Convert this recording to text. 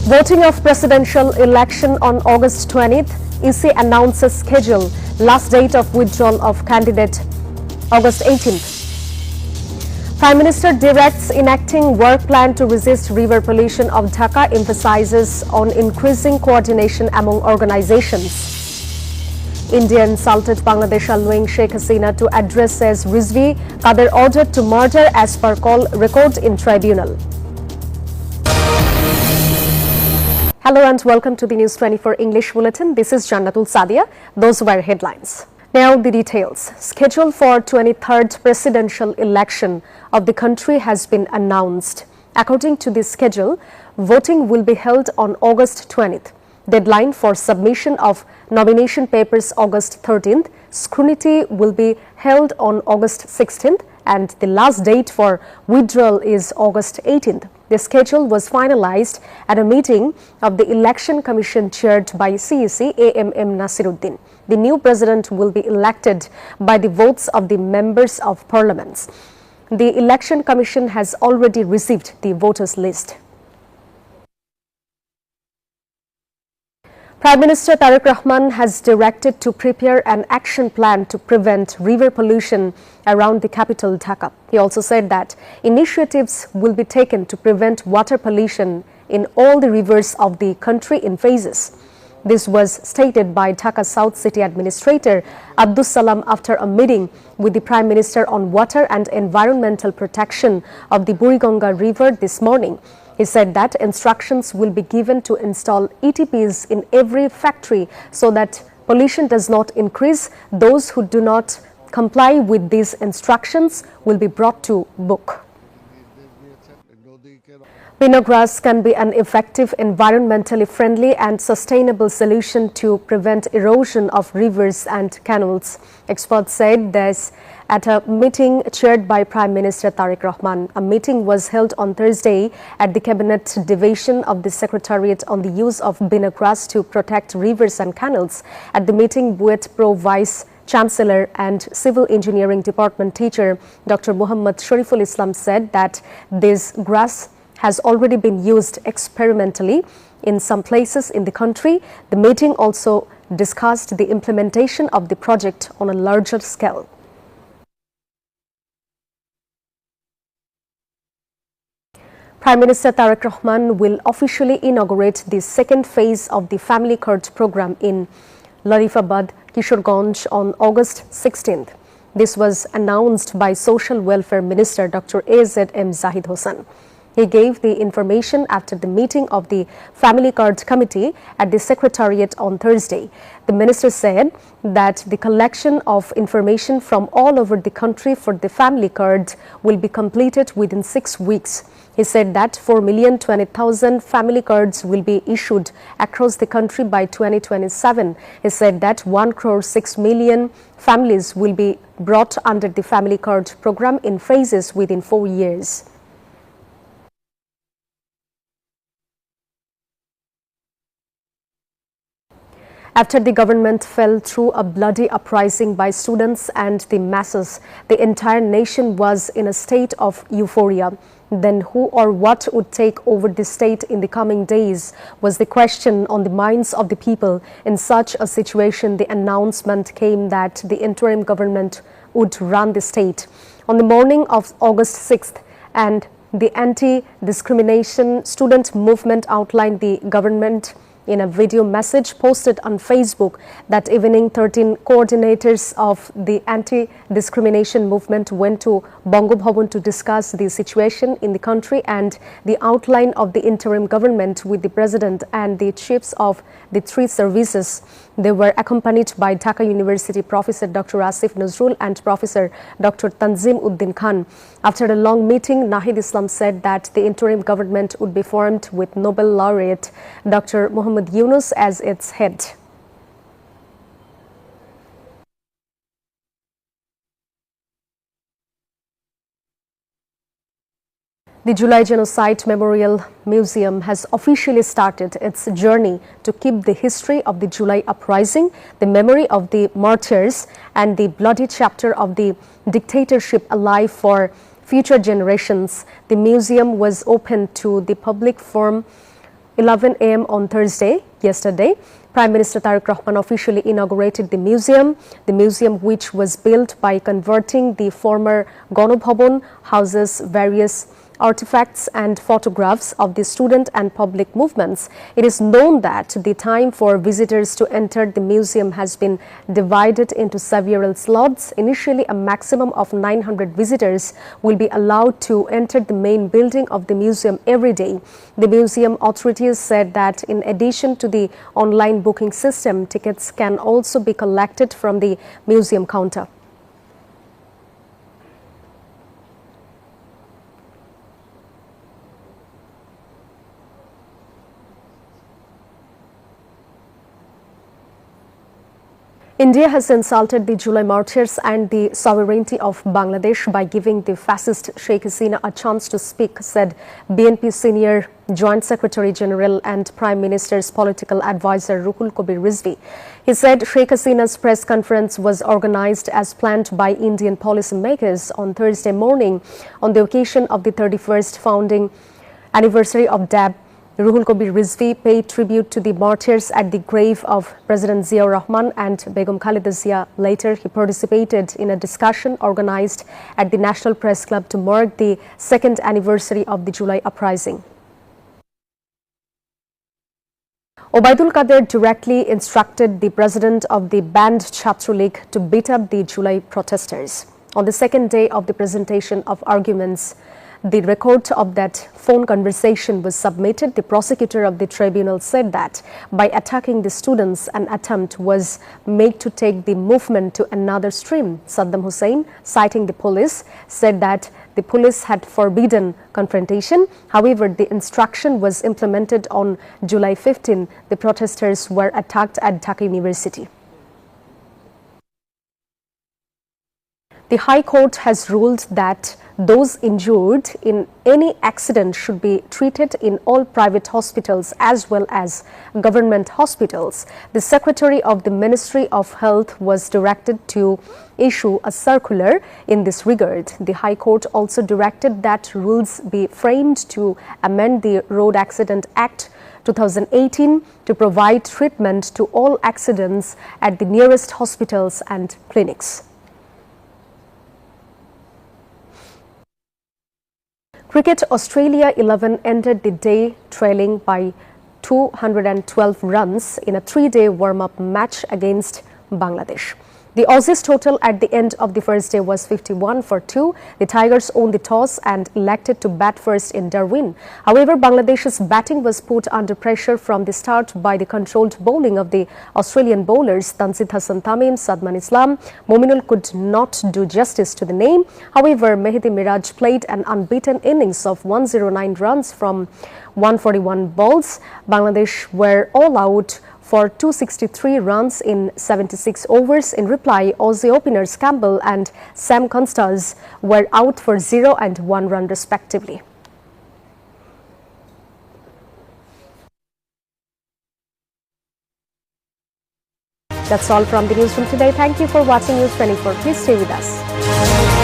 Voting of presidential election on August 20th, EC announces schedule. Last date of withdrawal of candidate, August 18th. Prime Minister directs enacting work plan to resist river pollution of Dhaka, emphasizes on increasing coordination among organizations. India insulted Bangladesh allowing Sheikh Hasina to address as Rizvi. Kader ordered to murder as per call record in tribunal. Hello and welcome to the News 24 English Bulletin. This is Jannatul Sadia. Those were headlines. Now the details. Schedule for 23rd presidential election of the country has been announced. According to the schedule, voting will be held on August 20th. Deadline for submission of nomination papers August 13th. Scrutiny will be held on August 16th and the last date for withdrawal is August 18th. The schedule was finalized at a meeting of the Election Commission chaired by CEC AMM Nasiruddin. The new president will be elected by the votes of the members of parliaments. The Election Commission has already received the voters list. Prime Minister Tariq Rahman has directed to prepare an action plan to prevent river pollution around the capital Dhaka. He also said that initiatives will be taken to prevent water pollution in all the rivers of the country in phases. This was stated by Dhaka South City Administrator Abdus Salam after a meeting with the Prime Minister on water and environmental protection of the Buriganga River this morning. He said that instructions will be given to install ETPs in every factory so that pollution does not increase. Those who do not comply with these instructions will be brought to book. Grass can be an effective, environmentally friendly and sustainable solution to prevent erosion of rivers and canals. Experts said this at a meeting chaired by Prime Minister Tariq Rahman. A meeting was held on Thursday at the Cabinet Division of the Secretariat on the use of grass to protect rivers and canals. At the meeting, with Pro Vice Chancellor and Civil Engineering Department teacher Dr. Muhammad Shariful Islam said that this grass has already been used experimentally in some places in the country. The meeting also discussed the implementation of the project on a larger scale. Prime Minister Tariq Rahman will officially inaugurate the second phase of the Family Card program in Larifabad, Kishorganj on August 16th. This was announced by Social Welfare Minister Dr. A.Z.M. Zahid Hossain. He gave the information after the meeting of the Family Card Committee at the Secretariat on Thursday. The minister said that the collection of information from all over the country for the family card will be completed within 6 weeks. He said that 4,020,000 family cards will be issued across the country by 2027. He said that 1,06,000,000 families will be brought under the Family Card program in phases within 4 years. After the government fell through a bloody uprising by students and the masses, the entire nation was in a state of euphoria. Then who or what would take over the state in the coming days was the question on the minds of the people. In such a situation, the announcement came that the interim government would run the state. On the morning of August 6th, and the anti-discrimination student movement outlined the government in a video message posted on Facebook. That evening, 13 coordinators of the anti-discrimination movement went to Bongo Bhavan to discuss the situation in the country and the outline of the interim government with the president and the chiefs of the three services. They were accompanied by Dhaka University Professor Dr. Asif Nazrul and Professor Dr. Tanzim Uddin Khan. After a long meeting, Nahid Islam said that the interim government would be formed with Nobel laureate Dr. Muhammad Yunus as its head. The July Genocide Memorial Museum has officially started its journey to keep the history of the July uprising, the memory of the martyrs, and the bloody chapter of the dictatorship alive for future generations. The museum was opened to the public from 11 a.m. on Thursday, yesterday, Prime Minister Tariq Rahman officially inaugurated the museum which was built by converting the former Ganobhavan, houses various artifacts and photographs of the student and public movements. It is known that the time for visitors to enter the museum has been divided into several slots. Initially, a maximum of 900 visitors will be allowed to enter the main building of the museum every day. The museum authorities said that in addition to the online booking system, tickets can also be collected from the museum counter. India has insulted the July martyrs and the sovereignty of Bangladesh by giving the fascist Sheikh Hasina a chance to speak, said BNP senior Joint Secretary General and Prime Minister's political advisor Ruhul Kabir Rizvi. He said Sheikh Hasina's press conference was organized as planned by Indian policymakers on Thursday morning on the occasion of the 31st founding anniversary of DAB. Ruhul Kabir Rizvi paid tribute to the martyrs at the grave of President Ziaur Rahman and Begum Khalida Zia. Later, he participated in a discussion organized at the National Press Club to mark the second anniversary of the July uprising. Obaidul Qadir directly instructed the president of the banned Chhatra League to beat up the July protesters. On the second day of the presentation of arguments, the record of that phone conversation was submitted. The prosecutor of the tribunal said that by attacking the students, an attempt was made to take the movement to another stream. Saddam Hussein, citing the police, said that the police had forbidden confrontation. However, the instruction was implemented on July 15. The protesters were attacked at Dhaka University. The High Court has ruled that those injured in any accident should be treated in all private hospitals as well as government hospitals. The Secretary of the Ministry of Health was directed to issue a circular in this regard. The High Court also directed that rules be framed to amend the Road Accident Act 2018 to provide treatment to all accidents at the nearest hospitals and clinics. Cricket Australia 11 ended the day trailing by 212 runs in a three-day warm-up match against Bangladesh. The Aussies' total at the end of the first day was 51 for 2. The Tigers owned the toss and elected to bat first in Darwin. However, Bangladesh's batting was put under pressure from the start by the controlled bowling of the Australian bowlers Tanzid Hassan Tamim, Sadman Islam. Mominul could not do justice to the name. However, Mehdi Miraj played an unbeaten innings of 109 runs from 141 balls. Bangladesh were all out for 263 runs in 76 overs. In reply, Aussie openers Campbell and Sam Constance were out for 0 and 1 run respectively. That's all from the newsroom today. Thank you for watching News 24. Please stay with us.